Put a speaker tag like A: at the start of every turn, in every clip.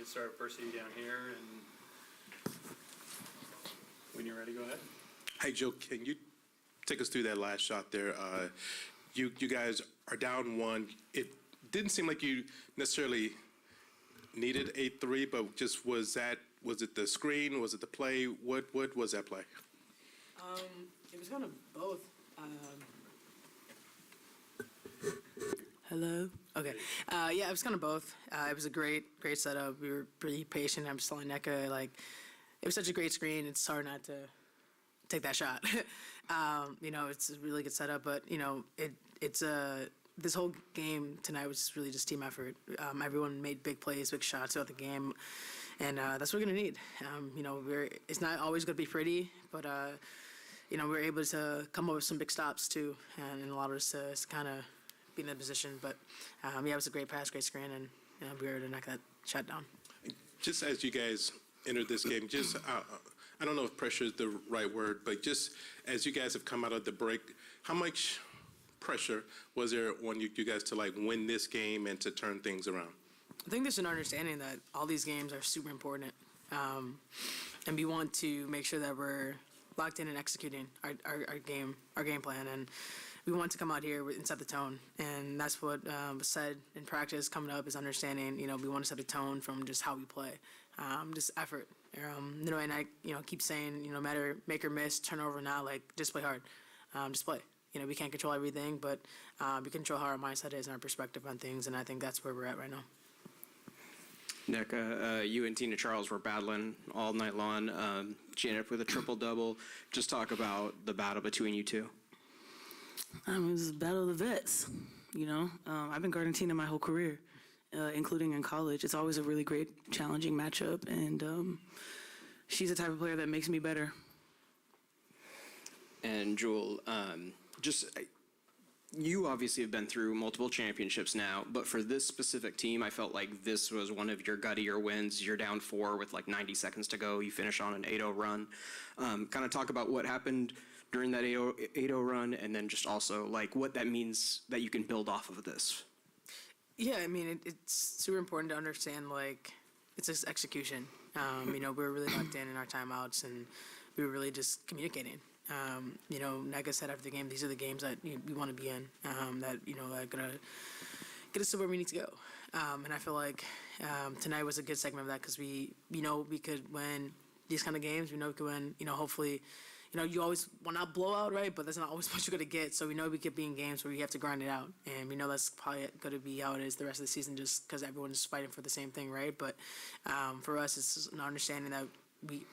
A: to start varsity down here, and when you're ready, go ahead.
B: Hey, Joe, can you take us through that last shot there? You guys are down one. It didn't seem like you necessarily needed a three, but just was it the screen? Was it the play? What was that play?
C: It was kind of both. Hello? Okay. Yeah, it was kind of both. It was a great setup. We were pretty patient. I'm just telling NECA, like, it was such a great screen. It's hard not to take that shot. It's a really good setup, but, this whole game tonight was really just team effort. Everyone made big plays, big shots throughout the game, and that's what we're going to need. It's not always going to be pretty, but, we were able to come up with some big stops, too, and it allowed us to kind of be in that position. But, it was a great pass, great screen, and we were able to knock that shot down.
B: Just as you guys entered this game, I don't know if pressure is the right word, but just as you guys have come out of the break, how much pressure was there on you guys to win this game and to turn things around?
C: I think there's an understanding that all these games are super important, and we want to make sure that we're locked in and executing our game plan, and we want to come out here and set the tone, and that's what was said in practice. Coming up is understanding. We want to set the tone from just how we play, just effort. And I keep saying, no matter make or miss, turnover or not, just play hard, just play. We can't control everything, but we control how our mindset is and our perspective on things, and I think that's where we're at right now.
D: NECA, you and Tina Charles were battling all night long. She ended up with a triple-double. Just talk about the battle between you two.
E: It was a battle of the vets, I've been guarding Tina my whole career, including in college. It's always a really great, challenging matchup, and she's the type of player that makes me better.
D: And Jewel, you obviously have been through multiple championships now, but for this specific team, I felt like this was one of your guttier wins. You're down 4 with 90 seconds to go. You finish on an 8-0 run. Kind of talk about what happened during that 8-0 run, and then just also what that means that you can build off of this.
C: Yeah, it's super important to understand it's just execution. We were really locked in our timeouts, and we were really just communicating. NECA said after the game, these are the games that we want to be in, that are gonna get us to where we need to go. And I feel like tonight was a good segment of that, because we could win these kind of games. We know we could win. Hopefully, you always want not blowout, right? But that's not always what you're gonna get. So we know we could be in games where you have to grind it out, and we know that's probably gonna be how it is the rest of the season, just because everyone's fighting for the same thing, right? But for us, it's an understanding that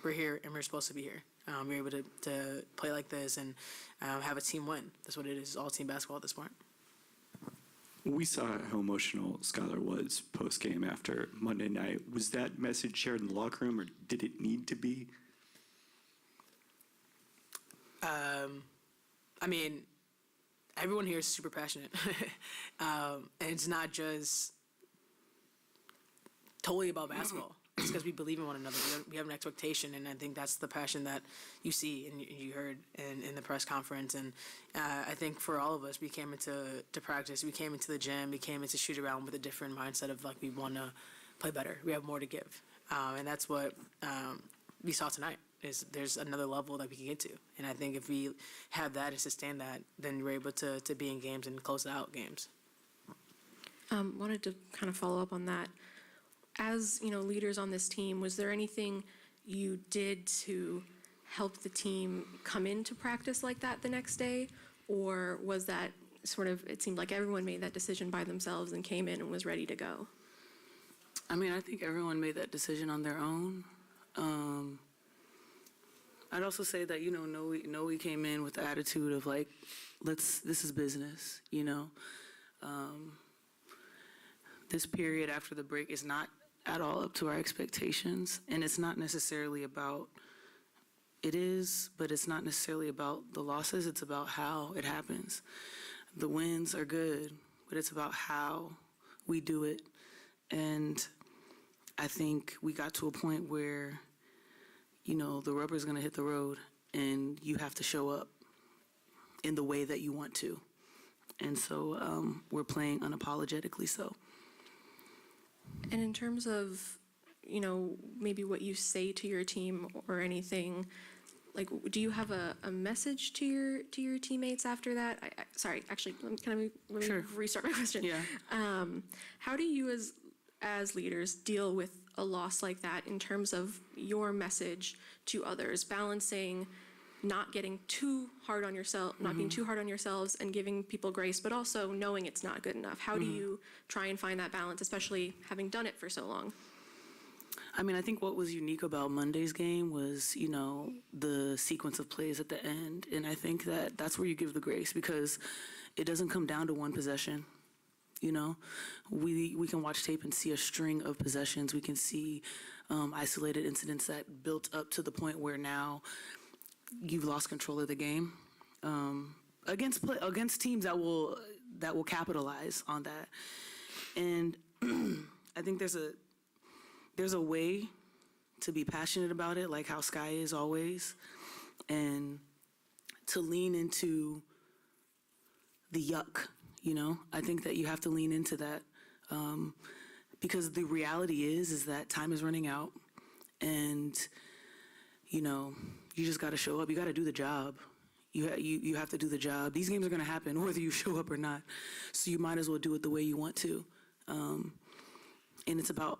C: we're here and we're supposed to be here. We're able to play like this and have a team win. That's what it is, all team basketball at this point.
F: We saw how emotional Skylar was post-game after Monday night. Was that message shared in the locker room, or did it need to be?
C: Everyone here is super passionate. And it's not just totally about basketball. It's because we believe in one another. We have an expectation, and I think that's the passion that you see and you heard in the press conference. And I think for all of us, we came into practice, we came into the gym, we came into shoot around with a different mindset of we want to play better. We have more to give, and that's what we saw tonight. There's another level that we can get to, and I think if we have that and sustain that, then we're able to be in games and close out games.
G: Wanted to kind of follow up on that. As leaders on this team, was there anything you did to help the team come into practice like that the next day, or was that sort of, it seemed like everyone made that decision by themselves and came in and was ready to go?
E: I think everyone made that decision on their own. I'd also say that Noe came in with the attitude of this is business. This period after the break is not at all up to our expectations, and it's not necessarily about. It is, but it's not necessarily about the losses. It's about how it happens. The wins are good, but it's about how we do it. And I think we got to a point where, the rubber's going to hit the road, and you have to show up in the way that you want to. And so we're playing unapologetically so.
G: And in terms of, maybe what you say to your team or anything? Like, do you have a message to your teammates after that? Sorry, actually, let me
E: Sure.
G: restart my question.
E: Yeah.
G: How do you as leaders deal with a loss like that in terms of your message to others, balancing not getting too hard on yourself, not being too hard on yourselves and giving people grace, but also knowing it's not good enough? How do you try and find that balance, especially having done it for so long?
E: I mean, I think what was unique about Monday's game was, the sequence of plays at the end. And I think that that's where you give the grace, because it doesn't come down to one possession. We can watch tape and see a string of possessions. We can see isolated incidents that built up to the point where now you've lost control of the game against teams that will capitalize on that. And I think there's a way to be passionate about it, like how Sky is always, and to lean into the yuck. I think that you have to lean into that because the reality is that time is running out, and you just got to show up. You got to do the job. You have to do the job. These games are going to happen whether you show up or not, so you might as well do it the way you want to. And it's about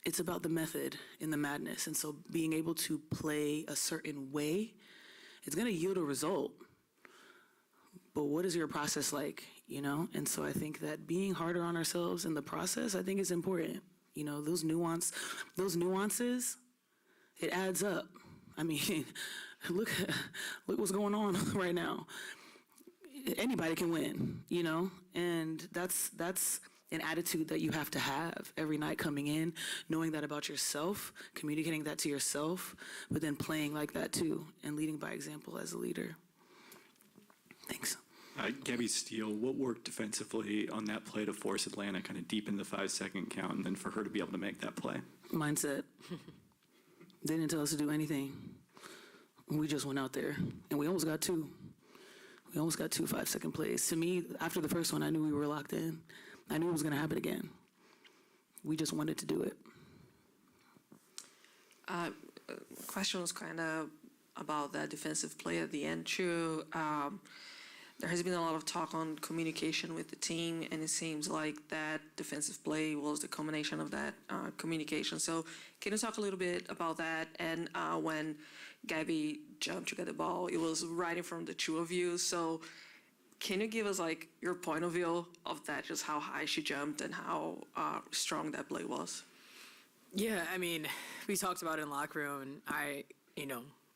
E: the method in the madness, and so being able to play a certain way, it's going to yield a result. But what is your process like, And so I think that being harder on ourselves in the process, I think is important. Those nuances, it adds up. I mean, look what's going on right now. Anybody can win, and that's an attitude that you have to have every night coming in, knowing that about yourself, communicating that to yourself, but then playing like that too, and leading by example as a leader. Thanks.
F: Gabby Steele, what worked defensively on that play to force Atlanta kind of deep in the 5-second count, and then for her to be able to make that play?
E: Mindset. They didn't tell us to do anything. We just went out there, and we almost got two. We almost got 2 5-second plays. To me, after the first one, I knew we were locked in. I knew it was going to happen again. We just wanted to do it.
H: Question was kind of about that defensive play at the end, too. There has been a lot of talk on communication with the team, and it seems like that defensive play was the combination of that communication. So can you talk a little bit about that? And when Gabby jumped to get the ball, it was right in front of the two of you. So can you give us your point of view of that, just how high she jumped and how strong that play was?
C: Yeah, I mean, we talked about it in the locker room, and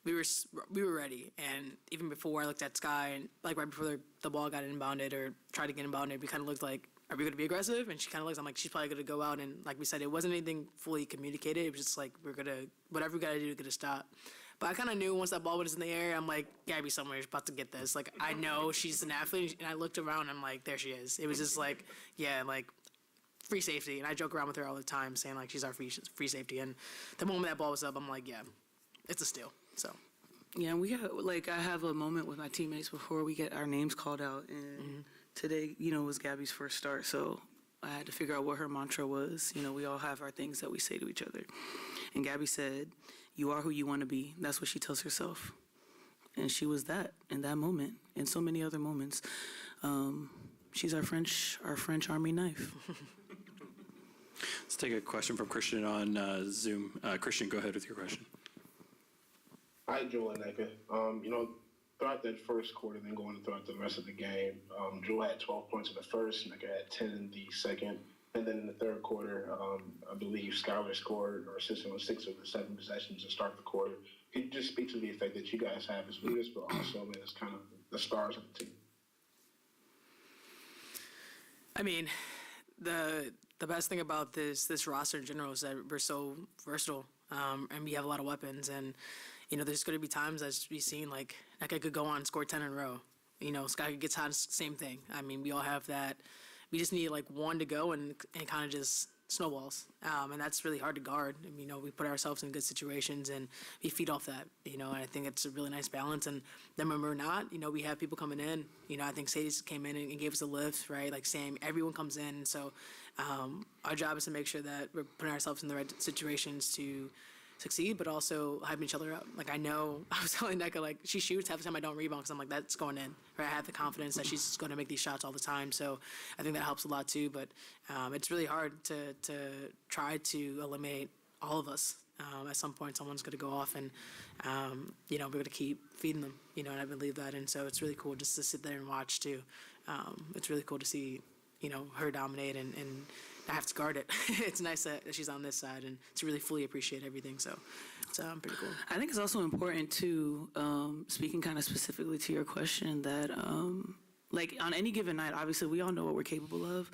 C: we were ready. And even before, I looked at Sky, and right before the ball got inbounded or tried to get inbounded, we kind of looked like, are we going to be aggressive? And she kind of looks, I'm like, she's probably going to go out. And like we said, it wasn't anything fully communicated. It was just like, whatever we got to do to get a stop. But I kind of knew once that ball was in the air, I'm like, Gabby somewhere's about to get this. I know she's an athlete, and I looked around, and I'm like, there she is. It was just free safety. And I joke around with her all the time, saying she's our free safety. And the moment that ball was up, I'm like, yeah, it's a steal. So.
E: Yeah, we have I have a moment with my teammates before we get our names called out, and today, was Gabby's first start, so I had to figure out what her mantra was. We all have our things that we say to each other, and Gabby said, "You are who you want to be." That's what she tells herself, and she was that in that moment, and so many other moments. She's our French Army knife.
F: Let's take a question from Christian on Zoom. Christian, go ahead with your question.
I: Hi, Jewel and Nneka. Throughout that first quarter, then going throughout the rest of the game, Jewel had 12 points in the first, Nneka had 10 in the second, and then in the third quarter, I believe Skylar scored or assisted on 6 of the 7 possessions to start the quarter. Can you just speak to the effect that you guys have as leaders, but also as kind of the stars of the team? I
C: mean, the best thing about this roster in general is that we're so versatile, and we have a lot of weapons, and there's going to be times as we've seen, Nneka could go on and score 10 in a row. Sky gets hot, same thing. I mean, we all have that. We just need, one to go and kind of just snowballs, and that's really hard to guard. I mean, we put ourselves in good situations and we feed off that, and I think it's a really nice balance. And then when we're not, we have people coming in. I think Sadie came in and gave us a lift, right? Like Sam, everyone comes in, and so our job is to make sure that we're putting ourselves in the right situations to succeed, but also hyping each other up. Like I was telling Nneka, like she shoots half the time I don't rebound because I'm like, that's going in, right? I have the confidence that she's going to make these shots all the time, so I think that helps a lot too. But it's really hard to try to eliminate all of us. At some point, someone's going to go off, and we're going to keep feeding them, and I believe that. And so it's really cool just to sit there and watch too. It's really cool to see, her dominate and not have to guard it. It's nice that she's on this side and to really fully appreciate everything. So it's pretty cool.
E: I think it's also important to, speaking kind of specifically to your question, that like on any given night, obviously we all know what we're capable of,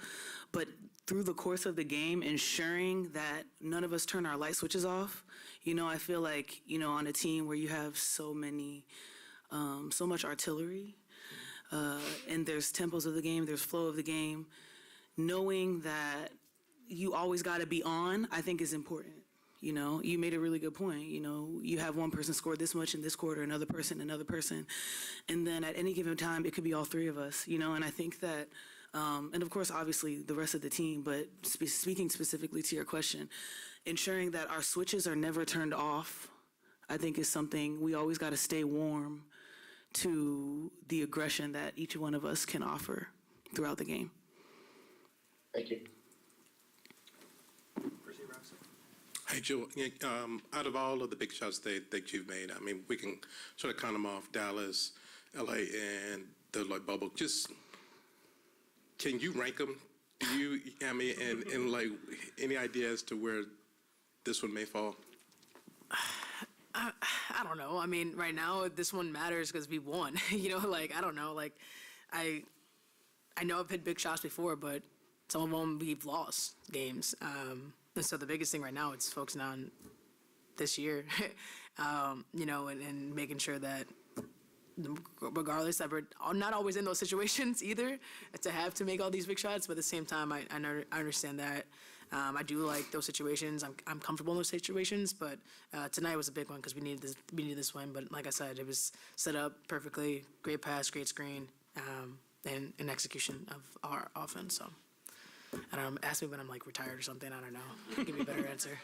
E: but through the course of the game, ensuring that none of us turn our light switches off. I feel like, on a team where you have so much artillery, and there's tempos of the game, there's flow of the game, knowing that you always got to be on, I think is important. You made a really good point. You have one person score this much in this quarter, another person, and then at any given time, it could be all three of us, and I think that, and of course, obviously, the rest of the team, but speaking specifically to your question, ensuring that our switches are never turned off, I think is something we always got to stay warm to the aggression that each one of us can offer throughout the game.
I: Thank you.
A: Proceed, Roxy.
B: Hey, Joe, out of all of the big shots that you've made, I mean, we can sort of count them off: Dallas, LA, and the bubble. Just, can you rank them? And like, any idea as to where this one may fall?
C: I don't know. I mean, right now this one matters because we won. Like I don't know. Like I know I've hit big shots before, but some of them we've lost games. And so the biggest thing right now is focusing on this year, and making sure that regardless that we're not always in those situations either, to have to make all these big shots, but at the same time, I understand that. I do like those situations. I'm comfortable in those situations, but tonight was a big one because we needed this win. But like I said, it was set up perfectly. Great pass, great screen, and an execution of our offense. So I don't know. Ask me when I'm like retired or something. I don't know. Give me a better answer.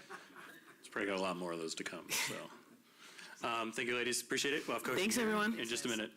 A: It's probably got a lot more of those to come. So, thank you, ladies. Appreciate it. We'll have coaching
E: Thanks, everyone.
A: in just a minute.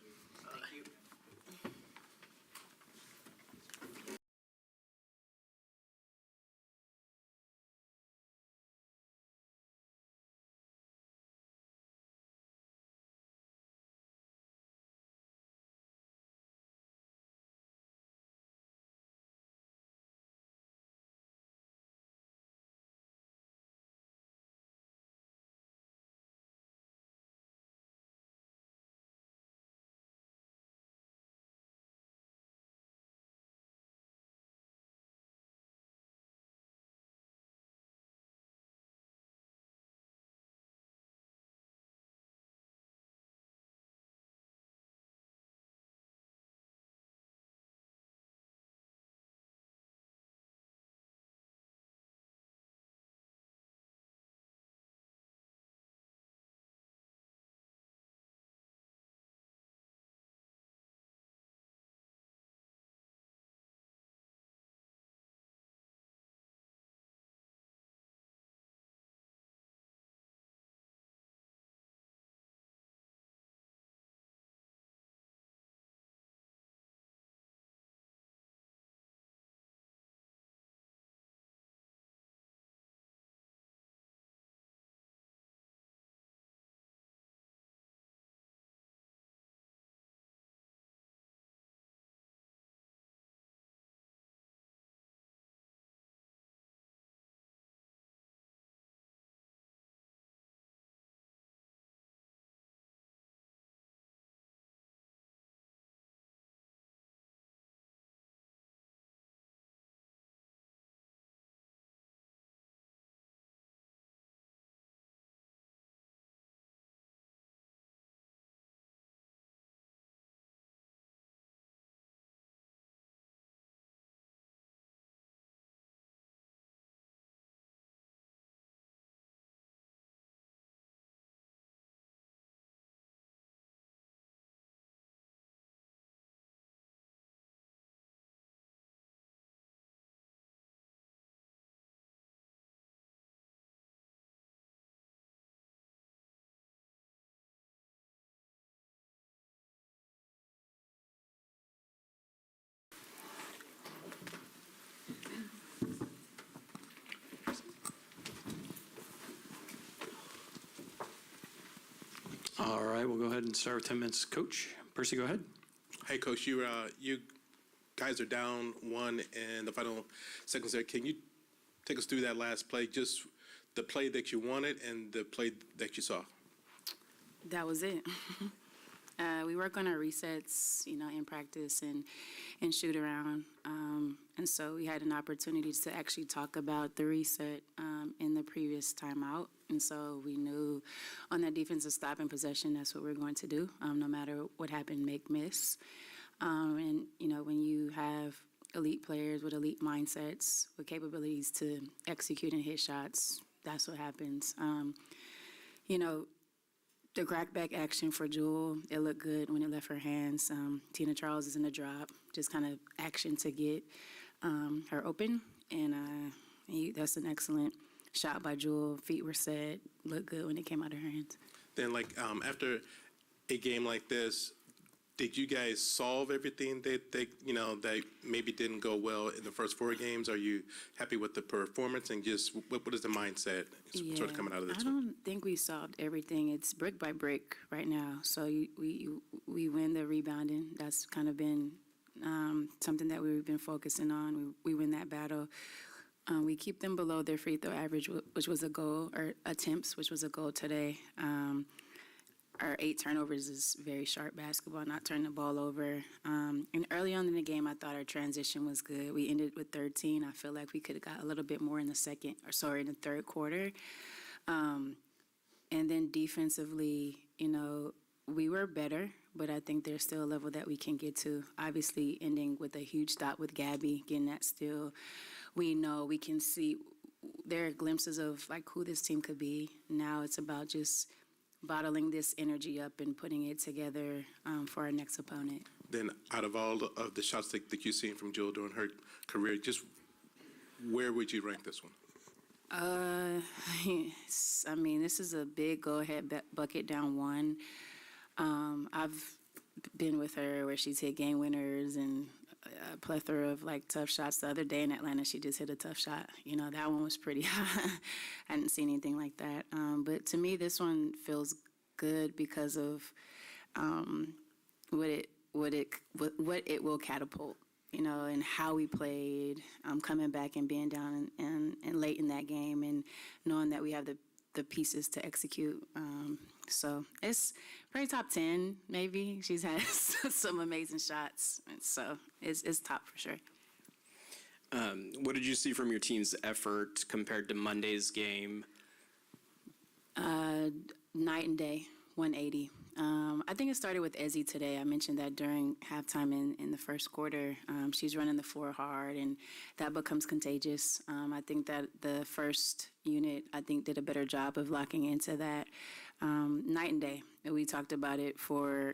A: All right, we'll go ahead and start with 10 minutes. Coach, Percy, go ahead.
B: Hey, Coach, you guys are down one in the final seconds there. Can you take us through that last play, just the play that you wanted and the play that you saw?
E: That was it. We work on our resets, in practice and shoot around. And so we had an opportunity to actually talk about the reset in the previous timeout. And so we knew on that defensive stop and possession, that's what we're going to do, no matter what happened, make, miss. And, when you have elite players with elite mindsets, with capabilities to execute and hit shots, that's what happens. The crackback action for Jewel, it looked good when it left her hands. Tina Charles is in the drop, just kind of action to get her open. And that's an excellent shot by Jewel. Feet were set, looked good when it came out of her hands.
B: Then, after a game like this, did you guys solve everything that maybe didn't go well in the first 4 games? Are you happy with the performance, and just what is the mindset sort of coming out of this?
E: I don't think we solved everything. It's brick by brick right now. So we win the rebounding. That's kind of been something that we've been focusing on. We win that battle. We keep them below their free throw average, which was a goal, or attempts, which was a goal today. Our 8 turnovers is very sharp basketball, not turning the ball over. And early on in the game, I thought our transition was good. We ended with 13. I feel like we could have got a little bit more in the third quarter. And then defensively, we were better, but I think there's still a level that we can get to. Obviously, ending with a huge stop with Gabby, getting that steal. We know we can see there are glimpses of who this team could be. Now it's about just bottling this energy up and putting it together for our next opponent.
B: Then, out of all of the shots that you've seen from Jewel during her career, just where would you rank this one?
E: This is a big go-ahead bucket down one. I've been with her where she's hit game winners and a plethora of tough shots. The other day in Atlanta, she just hit a tough shot. That one was pretty high. I hadn't seen anything like that. But to me, this one feels good because of what it will catapult. And how we played, coming back and being down and late in that game, and knowing that we have the pieces to execute. So it's probably top 10, maybe. She's had some amazing shots, so it's top for sure.
D: What did you see from your team's effort compared to Monday's game?
E: Night and day, 180. I think it started with Ezzy today. I mentioned that during halftime in the first quarter. She's running the floor hard, and that becomes contagious. I think that the first unit, did a better job of locking into that night and day. We talked about it for,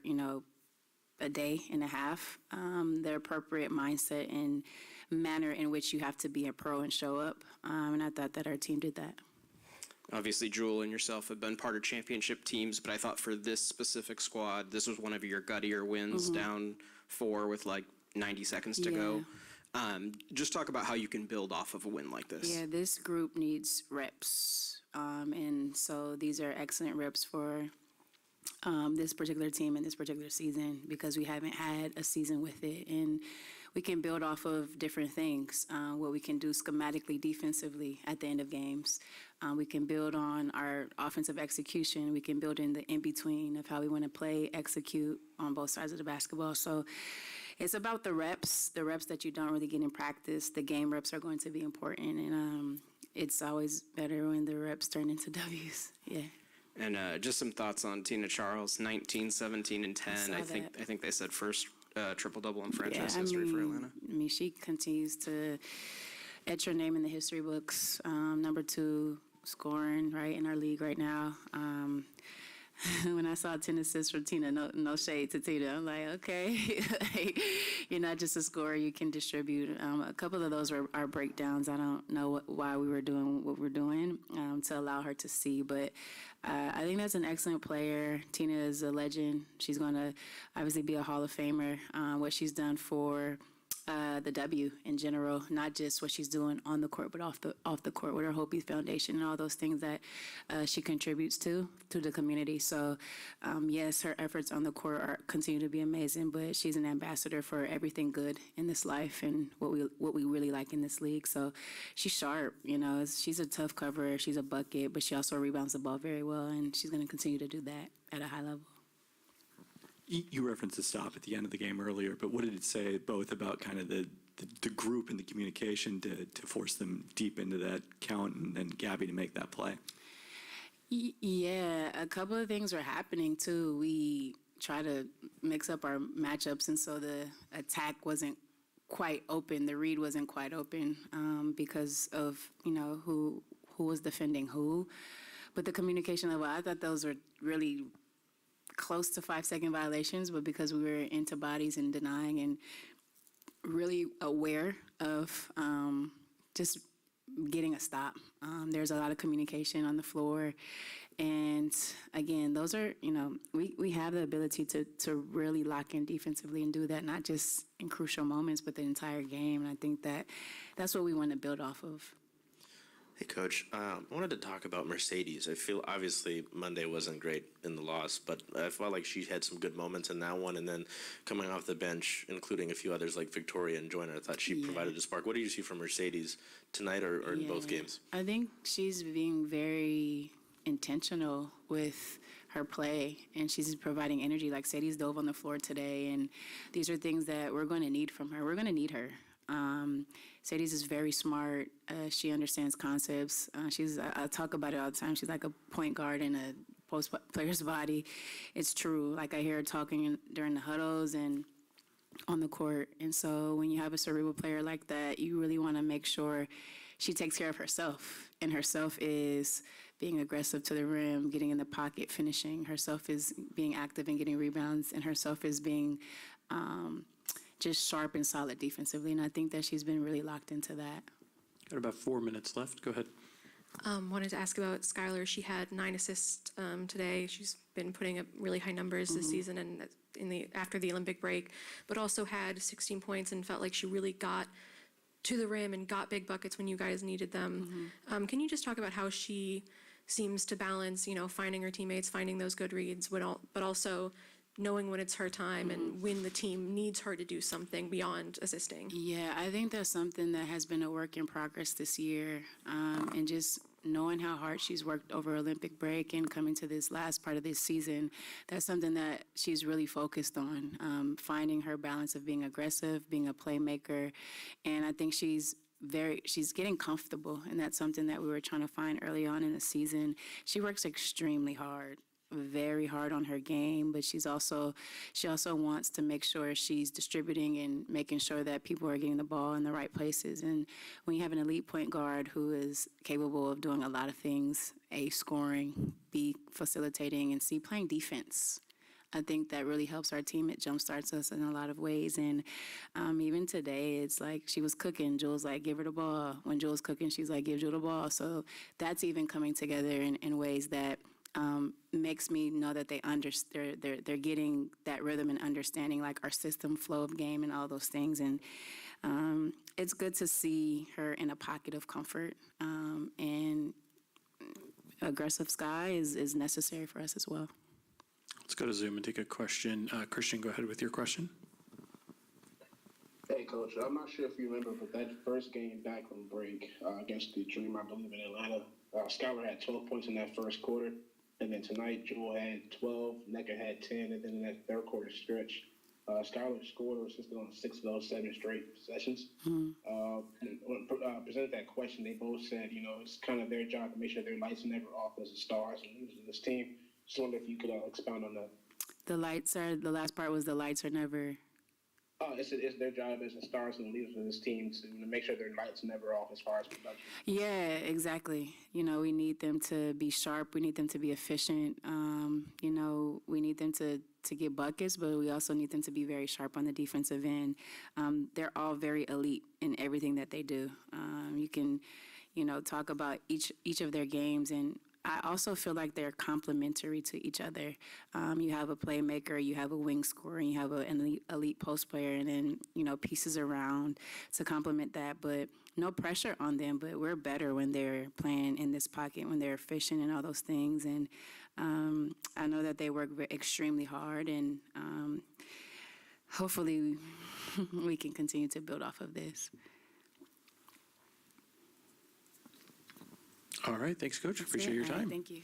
E: a day and a half, the appropriate mindset and manner in which you have to be a pro and show up. And I thought that our team did that.
D: Obviously, Jewel and yourself have been part of championship teams, but I thought for this specific squad, this was one of your guttier wins, down 4 with 90 seconds to go. Just talk about how you can build off of a win like this.
E: Yeah, this group needs reps. And so these are excellent reps for this particular team and this particular season, because we haven't had a season with it. And we can build off of different things, what we can do schematically, defensively at the end of games. We can build on our offensive execution. We can build in the in-between of how we want to play, execute on both sides of the basketball. So it's about the reps that you don't really get in practice. The game reps are going to be important, and it's always better when the reps turn into W's. Yeah.
D: And just some thoughts on Tina Charles, 19, 17, and 10. I think they said first triple-double in franchise history for Atlanta.
E: She continues to etch her name in the history books. Number 2 scoring in our league right now. When I saw 10 assists from Tina, no shade to Tina. I'm like, okay, you're not just a scorer, you can distribute. A couple of those are breakdowns. I don't know why we were doing what we're doing to allow her to see, but I think that's an excellent player. Tina is a legend. She's going to obviously be a Hall of Famer. What she's done for the W in general, not just what she's doing on the court, but off the court with her Hopi Foundation and all those things that she contributes to the community. So, yes, her efforts on the court continue to be amazing, but she's an ambassador for everything good in this life and what we really like in this league. So, she's sharp. She's a tough cover. She's a bucket, but she also rebounds the ball very well, and she's going to continue to do that at a high level.
F: You referenced the stop at the end of the game earlier, but what did it say both about kind of the group and the communication to force them deep into that count and Gabby to make that play?
E: Yeah, a couple of things were happening too. We try to mix up our matchups, and so the attack wasn't quite open. The read wasn't quite open because of who was defending who. But the communication level, I thought those were really close to 5-second violations, but because we were into bodies and denying and really aware of just getting a stop. There's a lot of communication on the floor. And again, those are, we have the ability to really lock in defensively and do that, not just in crucial moments, but the entire game. And I think that's what we want to build off of.
J: Hey, Coach. I wanted to talk about Mercedes. I feel obviously Monday wasn't great in the loss, but I felt like she had some good moments in that one. And then coming off the bench, including a few others like Victoria and Joyner, I thought she provided a spark. What do you see from Mercedes tonight or in both games?
E: I think she's being very intentional with her play, and she's providing energy. Like Sadie's dove on the floor today, and these are things that we're going to need from her. We're going to need her. Sadie's is very smart. She understands concepts. I talk about it all the time. She's like a point guard in a post player's body. It's true. Like I hear her talking during the huddles and on the court. And so when you have a cerebral player like that, you really want to make sure she takes care of herself. And herself is being aggressive to the rim, getting in the pocket, finishing. Herself is being active and getting rebounds. And herself is being just sharp and solid defensively, and I think that she's been really locked into that.
A: Got about 4 minutes left. Go ahead.
G: Wanted to ask about Skylar. She had 9 assists today. She's been putting up really high numbers this season and after the Olympic break, but also had 16 points and felt like she really got to the rim and got big buckets when you guys needed them. Can you just talk about how she seems to balance, finding her teammates, finding those good reads, but also knowing when it's her time and when the team needs her to do something beyond assisting?
E: Yeah, I think that's something that has been a work in progress this year. And just knowing how hard she's worked over Olympic break and coming to this last part of this season, that's something that she's really focused on, finding her balance of being aggressive, being a playmaker. And I think she's getting comfortable, and that's something that we were trying to find early on in the season. She works extremely hard, very hard on her game, but she also wants to make sure she's distributing and making sure that people are getting the ball in the right places. And when you have an elite point guard who is capable of doing a lot of things, A, scoring, B, facilitating, and C, playing defense, I think that really helps our team. It jumpstarts us in a lot of ways. And even today, it's like she was cooking. Jewel's like, give her the ball. When Jewel's cooking, she's like, give Jewel the ball. So that's even coming together in ways that makes me know that they're getting that rhythm and understanding, like our system, flow of game, and all those things. And it's good to see her in a pocket of comfort. And aggressive Sky is necessary for us as well.
A: Let's go to Zoom and take a question. Christian, go ahead with your question.
I: Hey, Coach. I'm not sure if you remember, but that first game back from break against the Dream, I believe, in Atlanta, Skylar had 12 points in that first quarter. And then tonight, Jewel had 12, Nneka had 10, and then in that third quarter stretch, Skylar scored or assisted on 6 of those 7 straight possessions. When presented that question, they both said, it's kind of their job to make sure their lights are never off as the stars and leaders of this team. Just wonder if you could expound on that.
E: The last part was the lights are never.
I: It's their job as the stars and leaders of this team to make sure their lights are never off as far as production.
E: Yeah, exactly. We need them to be sharp. We need them to be efficient. We need them to get buckets, but we also need them to be very sharp on the defensive end. They're all very elite in everything that they do. You can, talk about each of their games, and
K: I also feel like they're complementary to each other. You have a playmaker, you have a wing scorer, and you have an elite post player, and then, pieces around to complement that. But no pressure on them, but we're better when they're playing in this pocket, when they're efficient and all those things. And I know that they work extremely hard, and hopefully we can continue to build off of this.
A: All right, thanks, Coach. Appreciate your
K: All right,
A: time.
K: thank you.